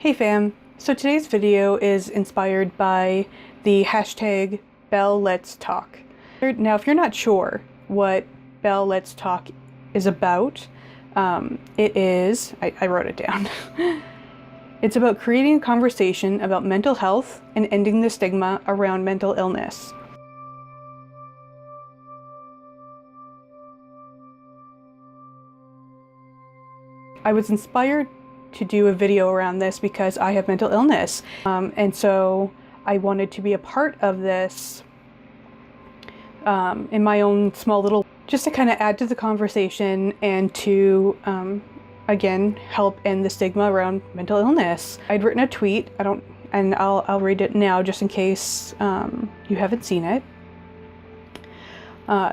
Hey fam, so today's video is inspired by the hashtag Belle Let's Talk. Now if you're not sure what Belle Let's Talk is about, it is, I wrote it down. It's about creating a conversation about mental health and ending the stigma around mental illness. I was inspired to do a video around this because I have mental illness. And so I wanted to be a part of this in my own small little, just to kind of add to the conversation and to, again, help end the stigma around mental illness. I'd written a tweet, I'll read it now just in case you haven't seen it.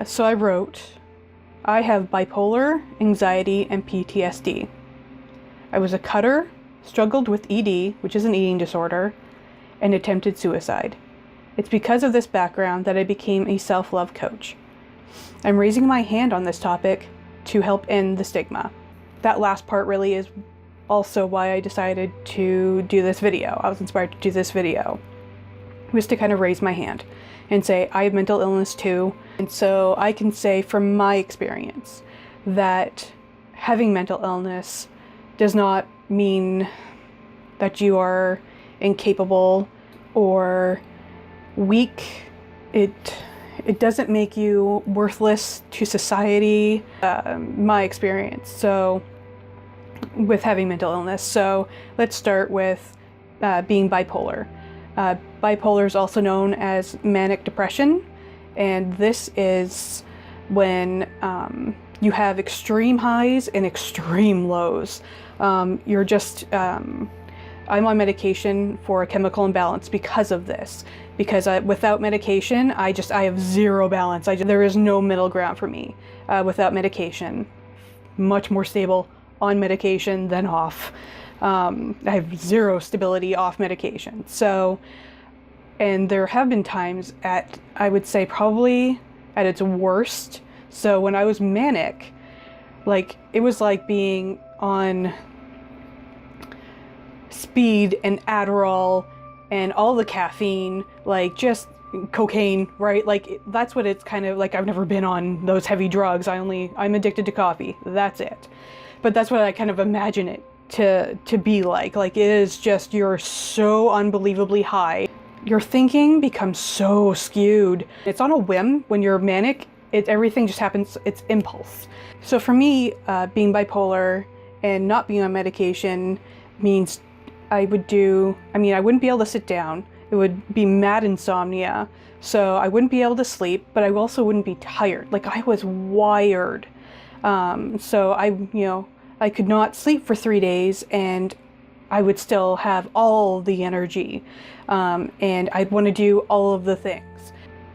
So I wrote, I have bipolar, anxiety, and PTSD. I was a cutter, struggled with ED, which is an eating disorder, and attempted suicide. It's because of this background that I became a self-love coach. I'm raising my hand on this topic to help end the stigma. That last part really is also why I decided to do this video. I was inspired to do this video. It was to kind of raise my hand and say, I have mental illness too. And so I can say from my experience that having mental illness does not mean that you are incapable or weak. It doesn't make you worthless to society, my experience. So with having mental illness. So let's start with being bipolar. Bipolar is also known as manic depression. And this is when you have extreme highs and extreme lows. You're just, I'm on medication for a chemical imbalance because of this. Because without medication, I have zero balance. There is no middle ground for me without medication. Much more stable on medication than off. I have zero stability off medication. So, and there have been times I would say probably at its worst. So when I was manic, like it was like being on speed and Adderall and all the caffeine, like just cocaine, right? Like that's what it's kind of like. I've never been on those heavy drugs. I'm addicted to coffee. That's it. But that's what I kind of imagine it to be like. Like it is just, you're so unbelievably high. Your thinking becomes so skewed. It's on a whim. When you're manic, everything just happens, it's impulse. So for me, being bipolar and not being on medication means I wouldn't be able to sit down. It would be mad insomnia. So I wouldn't be able to sleep, but I also wouldn't be tired. Like I was wired. So I could not sleep for 3 days and I would still have all the energy. And I'd want to do all of the things.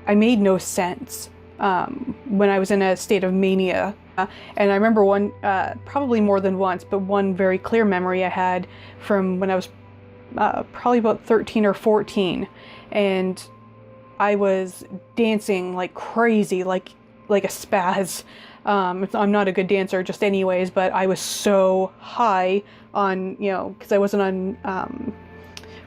I made no sense when I was in a state of mania. And I remember one, probably more than once, but one very clear memory I had from when I was probably about 13 or 14. And I was dancing like crazy, like a spaz. I'm not a good dancer just anyways, but I was so high on, because I wasn't on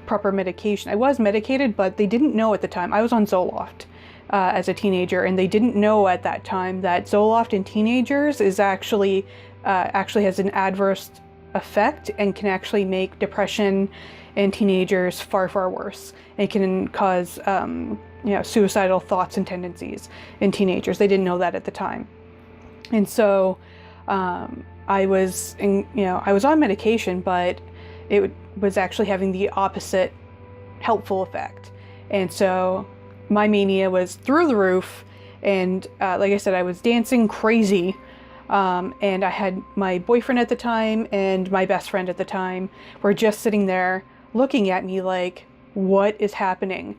proper medication. I was medicated, but they didn't know at the time. I was on Zoloft as a teenager, and they didn't know at that time that Zoloft in teenagers is actually has an adverse effect and can actually make depression in teenagers far, far worse. It can cause suicidal thoughts and tendencies in teenagers. They didn't know that at the time. And so I was on medication, but it was actually having the opposite helpful effect. And so my mania was through the roof. And like I said, I was dancing crazy. And I had my boyfriend at the time and my best friend at the time were just sitting there looking at me like, what is happening?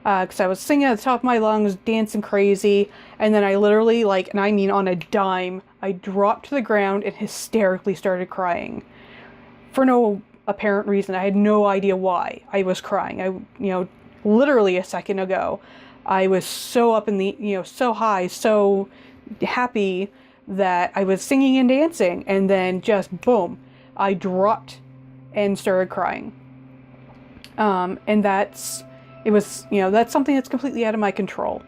Because I was singing at the top of my lungs, dancing crazy, and then I literally, and I mean on a dime, I dropped to the ground and hysterically started crying. For no apparent reason. I had no idea why I was crying. Literally a second ago, I was so up in the, so high, so happy that I was singing and dancing, and then just boom, I dropped and started crying. And that's something that's completely out of my control.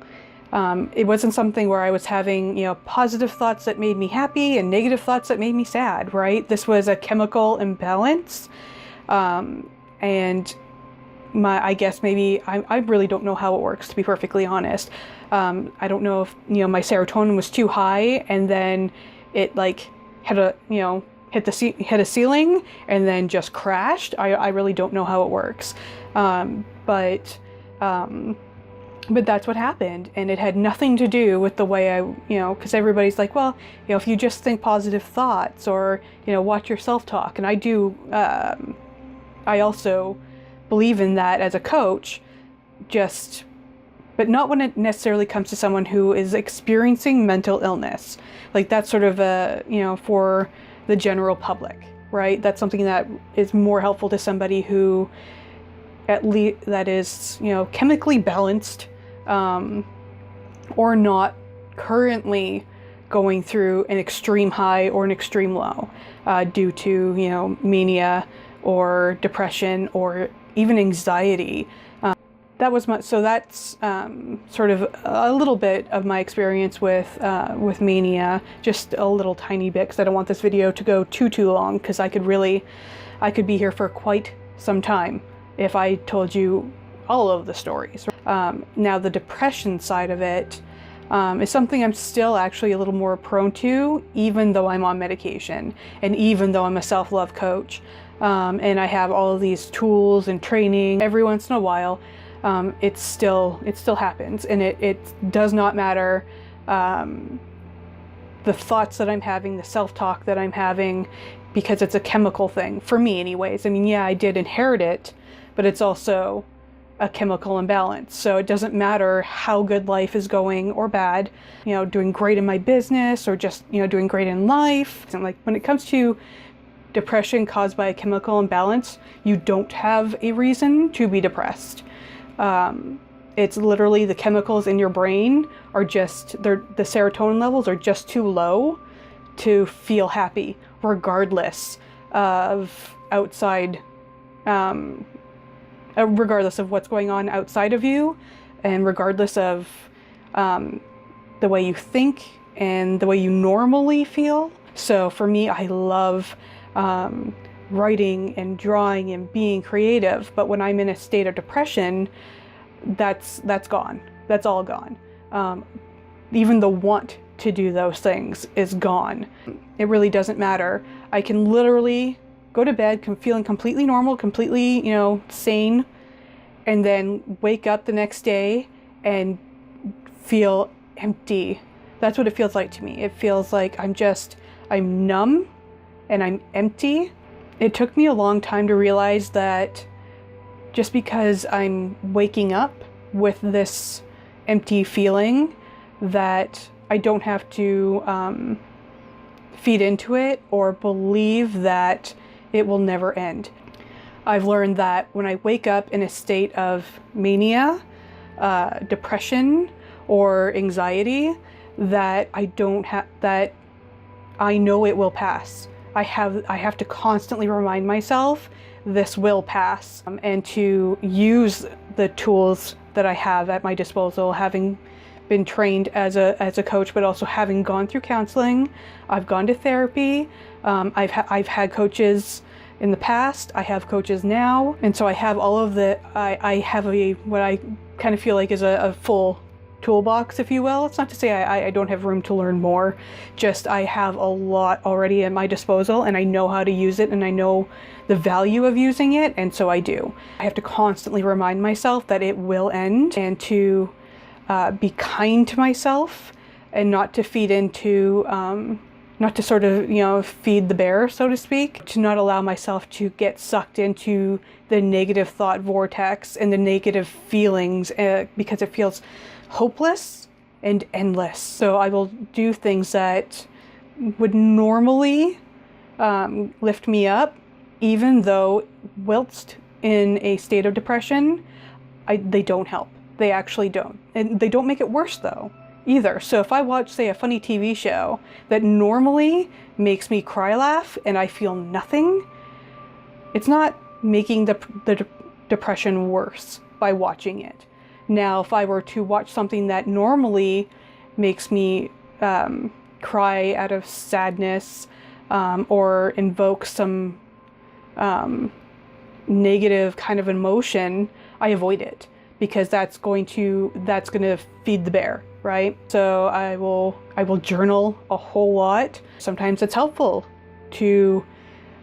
It wasn't something where I was having, positive thoughts that made me happy and negative thoughts that made me sad, right? This was a chemical imbalance. And I guess maybe, I really don't know how it works, to be perfectly honest. I don't know if, my serotonin was too high and then it like hit a ceiling and then just crashed. I really don't know how it works. But that's what happened, and it had nothing to do with the way because everybody's like, well, if you just think positive thoughts or, watch your self-talk. And I do, I also believe in that as a coach, but not when it necessarily comes to someone who is experiencing mental illness. Like that's sort of for the general public, right? That's something that is more helpful to somebody who at least that is, chemically balanced, or not currently going through an extreme high or an extreme low, due to, mania or depression or even anxiety. That's sort of a little bit of my experience with mania, just a little tiny bit, because I don't want this video to go too long, because I could be here for quite some time if I told you all of the stories. Now the depression side of it is something I'm still actually a little more prone to, even though I'm on medication and even though I'm a self-love coach, and I have all of these tools and training. Every once in a while, it still happens, and it does not matter the thoughts that I'm having, the self-talk that I'm having, because it's a chemical thing for me anyways. I mean, yeah, I did inherit it, but it's also a chemical imbalance. So it doesn't matter how good life is going or bad, doing great in my business or just, doing great in life. And like when it comes to depression caused by a chemical imbalance, you don't have a reason to be depressed. It's literally the chemicals in your brain are the serotonin levels are just too low to feel happy, regardless of outside, regardless of what's going on outside of you, and regardless of the way you think and the way you normally feel. So for me, I love writing and drawing and being creative, but when I'm in a state of depression, that's gone. That's all gone. Even the want to do those things is gone. It really doesn't matter. I can literally go to bed feeling completely normal, completely, sane, and then wake up the next day and feel empty. That's what it feels like to me. It feels like I'm numb and I'm empty. It took me a long time to realize that just because I'm waking up with this empty feeling, that I don't have to feed into it or believe that it will never end. I've learned that when I wake up in a state of mania, depression, or anxiety, that I know it will pass. I have to constantly remind myself this will pass, and to use the tools that I have at my disposal, having been trained as a coach, but also having gone through counseling. I've gone to therapy. I've had coaches in the past. I have coaches now, and so I have all of I have what I kind of feel like is a full toolbox, if you will. It's not to say I don't have room to learn more, just I have a lot already at my disposal, and I know how to use it, and I know the value of using it, and so I do. I have to constantly remind myself that it will end, and to be kind to myself, and not to feed into, not to sort of, feed the bear, so to speak, to not allow myself to get sucked into the negative thought vortex and the negative feelings, because it feels hopeless and endless. So I will do things that would normally lift me up, even though whilst in a state of depression, they don't help. They actually don't. And they don't make it worse though, either. So if I watch, say, a funny TV show that normally makes me cry laugh and I feel nothing, it's not making the depression worse by watching it. Now, if I were to watch something that normally makes me cry out of sadness, or invoke some negative kind of emotion, I avoid it, because that's going to feed the bear, right? So I will journal a whole lot. Sometimes it's helpful to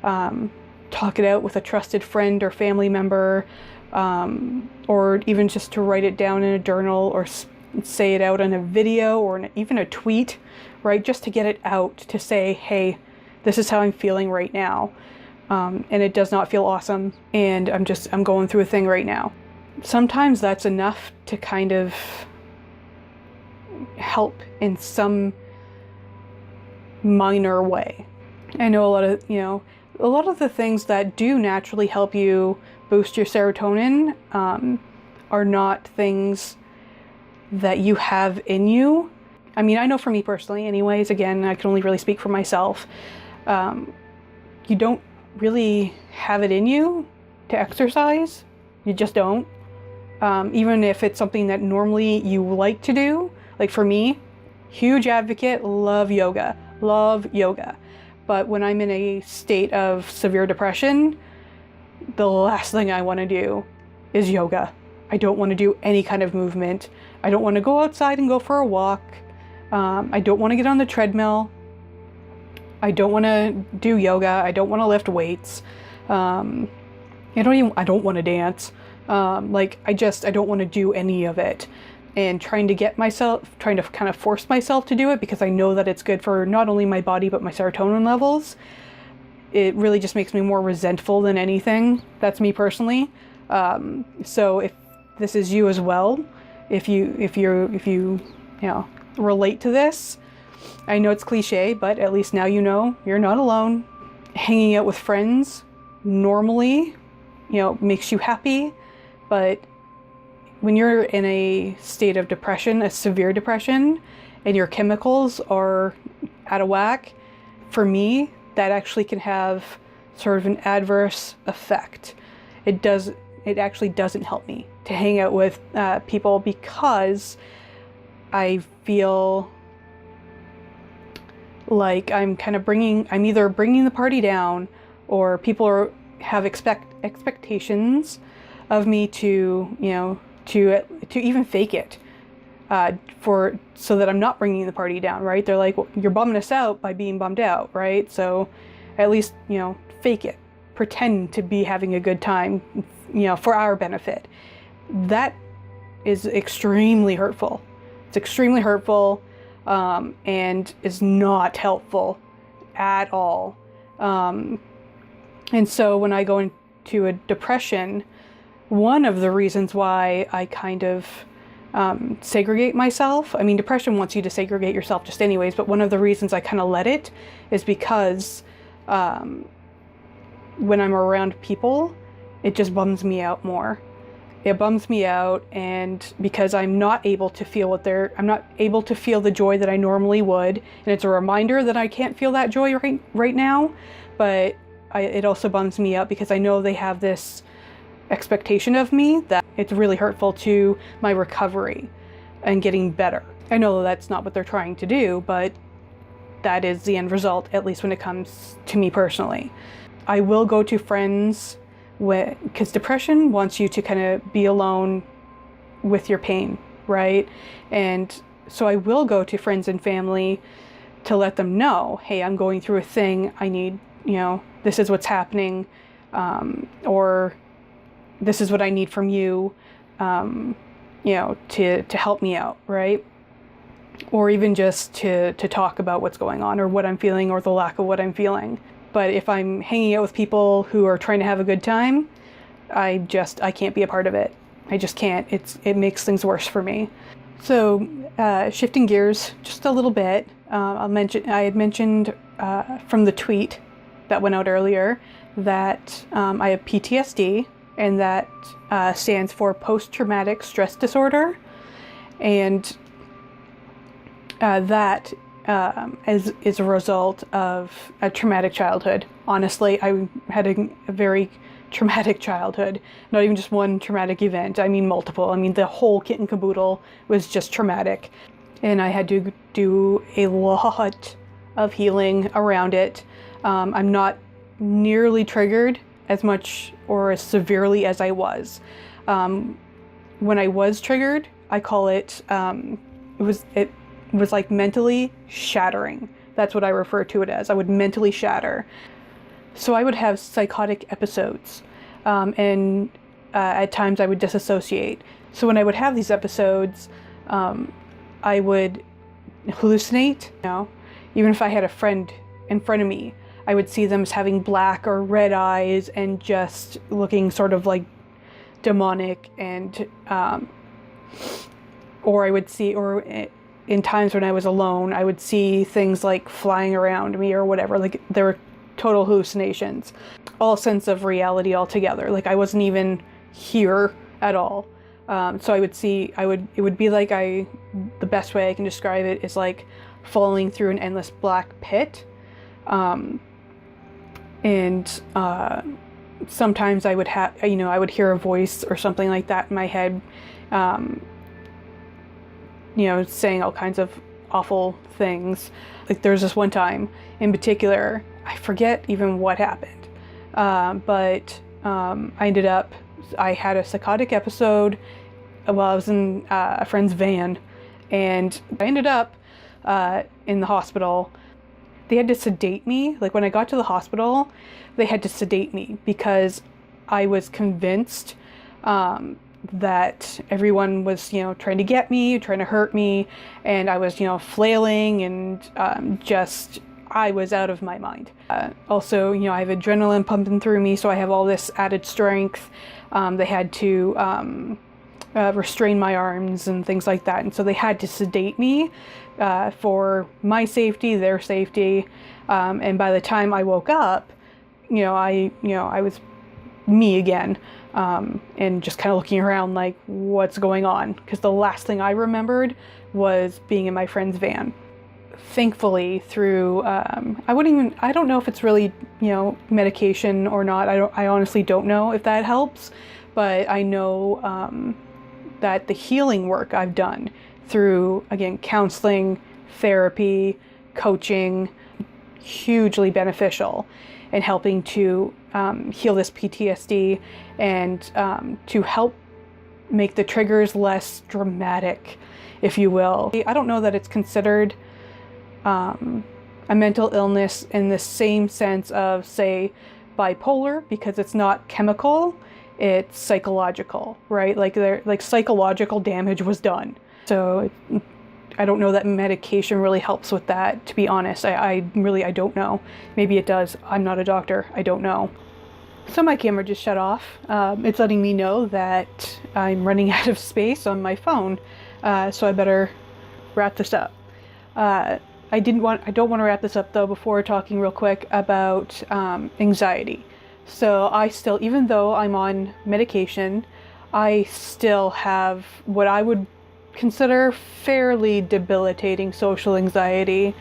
talk it out with a trusted friend or family member, or even just to write it down in a journal, or say it out in a video, or even a tweet, right? Just to get it out, to say, hey, this is how I'm feeling right now. And it does not feel awesome, and I'm going through a thing right now. Sometimes that's enough to kind of help in some minor way. I know a lot of the things that do naturally help you boost your serotonin are not things that you have in you. I mean, I know for me personally anyways, again, I can only really speak for myself. You don't really have it in you to exercise. You just don't. Even if it's something that normally you like to do. Like for me, huge advocate, love yoga. But when I'm in a state of severe depression, the last thing I want to do is yoga. I don't want to do any kind of movement. I don't want to go outside and go for a walk. I don't want to get on the treadmill. I don't want to do yoga. I don't want to lift weights. I don't want to dance. I don't want to do any of it. And trying to kind of force myself to do it because I know that it's good for not only my body, but my serotonin levels. It really just makes me more resentful than anything. That's me personally. So if this is you as well, if you relate to this, I know it's cliche, but at least now you know you're not alone. Hanging out with friends normally, makes you happy, but when you're in a state of depression, a severe depression, and your chemicals are out of whack, for me, that actually can have sort of an adverse effect. It actually doesn't help me to hang out with people, because I feel like I'm either bringing the party down, or people have expectations of me to even fake it, so that I'm not bringing the party down, right? They're like, well, you're bumming us out by being bummed out, right? So at least, fake it, pretend to be having a good time, for our benefit. That is extremely hurtful. It's extremely hurtful, and is not helpful at all. And so when I go into a depression, one of the reasons why I kind of segregate myself, I mean, depression wants you to segregate yourself just anyways, but one of the reasons I kind of let it is because when I'm around people, it just bums me out more. It bums me out, and because I'm not able to feel the joy that I normally would, and it's a reminder that I can't feel that joy right now, but it also bums me out because I know they have this expectation of me that it's really hurtful to my recovery and getting better. I know that's not what they're trying to do, but that is the end result, at least when it comes to me personally. I will go to friends because depression wants you to kind of be alone with your pain, right? And so I will go to friends and family to let them know, hey, I'm going through a thing. I need, this is what's happening, or this is what I need from you, to help me out, right? Or even just to talk about what's going on, or what I'm feeling, or the lack of what I'm feeling. But if I'm hanging out with people who are trying to have a good time, I can't be a part of it. I just can't. It makes things worse for me. So shifting gears just a little bit, I had mentioned from the tweet that went out earlier that I have PTSD, and that stands for post-traumatic stress disorder. And that is a result of a traumatic childhood. Honestly, I had a very traumatic childhood. Not even just one traumatic event, I mean multiple. I mean the whole kit and caboodle was just traumatic. And I had to do a lot of healing around it. I'm not nearly triggered as much or as severely as I was. When I was triggered, I call it, it was like mentally shattering. That's what I refer to it as. I would mentally shatter. So I would have psychotic episodes, and at times I would disassociate. So when I would have these episodes, I would hallucinate, even if I had a friend in front of me, I would see them as having black or red eyes and just looking sort of like demonic, and or I would see, or in times when I was alone, I would see things like flying around me or whatever. Like there were total hallucinations, all sense of reality altogether. Like I wasn't even here at all. So I would see, it would be like the best way I can describe it is like falling through an endless black pit. And sometimes I would I would hear a voice or something like that in my head, saying all kinds of awful things. Like there's this one time in particular, I forget even what happened, but I had a psychotic episode while I was in a friend's van, and I ended up in the hospital. They had to sedate me. Like when I got to the hospital, they had to sedate me because I was convinced that everyone was, trying to get me, trying to hurt me, and I was, flailing and I was out of my mind. Also, I have adrenaline pumping through me, so I have all this added strength. They had to restrain my arms and things like that, and so they had to sedate me for my safety, their safety. And by the time I woke up, I was me again, and just kind of looking around like, what's going on? Because the last thing I remembered was being in my friend's van. Thankfully, through I don't know if it's really medication or not. I honestly don't know if that helps, but I know that the healing work I've done through, again, counseling, therapy, coaching, hugely beneficial in helping to heal this PTSD and to help make the triggers less dramatic, if you will. I don't know that it's considered a mental illness in the same sense of, say, bipolar, because it's not chemical, it's psychological, right? Like psychological damage was done. So I don't know that medication really helps with that, to be honest. I don't know. Maybe it does. I'm not a doctor. I don't know. So my camera just shut off. It's letting me know that I'm running out of space on my phone. So I better wrap this up. I don't want to wrap this up though before talking real quick about anxiety. So I still, even though I'm on medication, I still have what I would consider fairly debilitating social anxiety.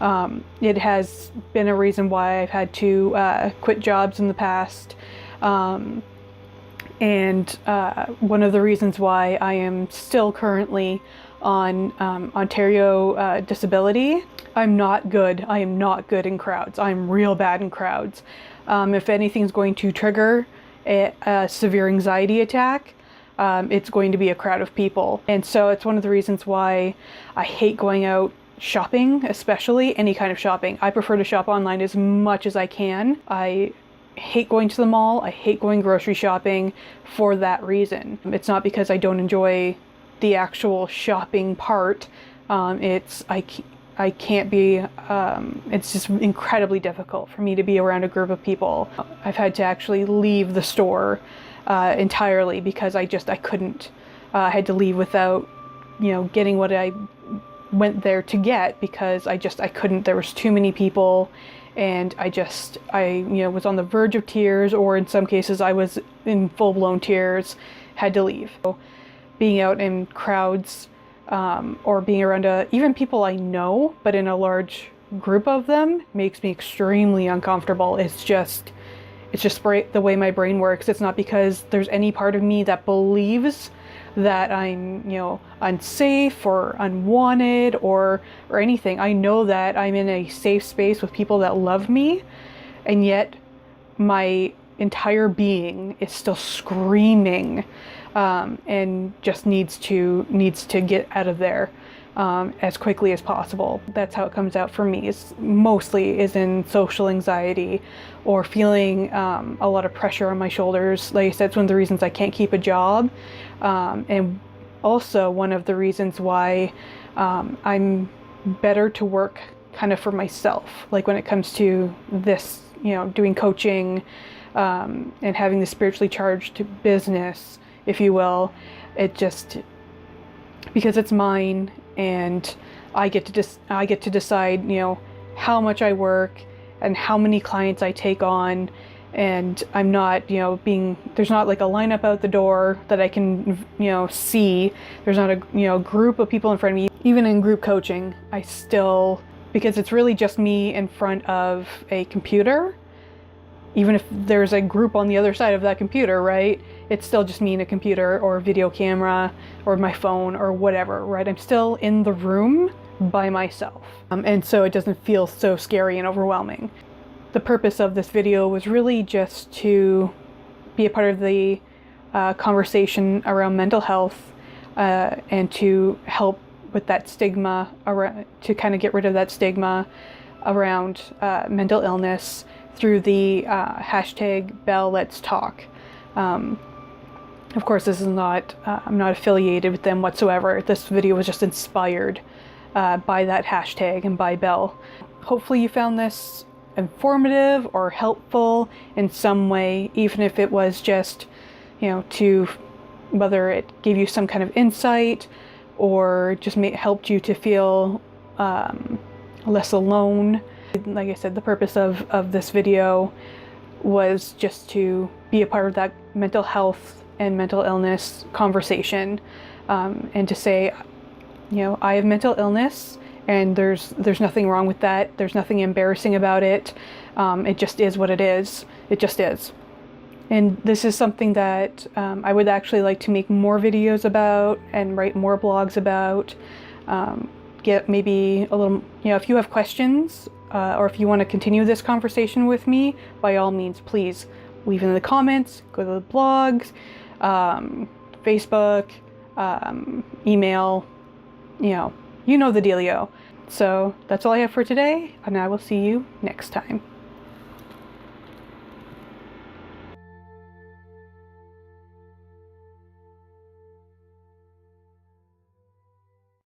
It has been a reason why I've had to quit jobs in the past. And one of the reasons why I am still currently on Ontario disability. I'm not good. I am not good in crowds. I'm real bad in crowds. If anything's going to trigger a severe anxiety attack, it's going to be a crowd of people. And so it's one of the reasons why I hate going out shopping, especially any kind of shopping. I prefer to shop online as much as I can. I hate going to the mall. I hate going grocery shopping for that reason. It's not because I don't enjoy the actual shopping part. I can't be, it's just incredibly difficult for me to be around a group of people. I've had to actually leave the store entirely because I couldn't. I had to leave without, getting what I went there to get, because I couldn't. There was too many people, and I was on the verge of tears, or in some cases I was in full-blown tears, had to leave. So being out in crowds, or being around even people I know, but in a large group of them, makes me extremely uncomfortable. It's just the way my brain works. It's not because there's any part of me that believes that I'm, unsafe or unwanted or anything. I know that I'm in a safe space with people that love me, and yet my entire being is still screaming, and just needs to get out of there as quickly as possible. That's how it comes out for me. Is mostly in social anxiety or feeling a lot of pressure on my shoulders. Like I said, it's one of the reasons I can't keep a job, and also one of the reasons why I'm better to work kind of for myself. Like when it comes to this, doing coaching and having the spiritually charged business, if you will, it just, because it's mine and I get to decide, how much I work and how many clients I take on, and I'm not, there's not like a lineup out the door that I can, see. There's not a, group of people in front of me. Even in group coaching, I still, because it's really just me in front of a computer, even if there's a group on the other side of that computer, right? It's still just me and a computer or a video camera or my phone or whatever, right? I'm still in the room by myself. And so it doesn't feel so scary and overwhelming. The purpose of this video was really just to be a part of the conversation around mental health, and to help with that stigma, to kind of get rid of that stigma around mental illness through the hashtag #BellLet'sTalk. Of course, this is not, I'm not affiliated with them whatsoever. This video was just inspired by that hashtag and by Bell. Hopefully you found this informative or helpful in some way, even if it was just, to, whether it gave you some kind of insight or just helped you to feel less alone. Like I said, the purpose of this video was just to be a part of that mental health and mental illness conversation, and to say, I have mental illness and there's nothing wrong with that. There's nothing embarrassing about it. It just is what it is. It just is. And this is something that I would actually like to make more videos about and write more blogs about. Get maybe a little, if you have questions, or if you want to continue this conversation with me, by all means, please leave in the comments, go to the blogs, Facebook, email, you know the dealio. So that's all I have for today, and I will see you next time.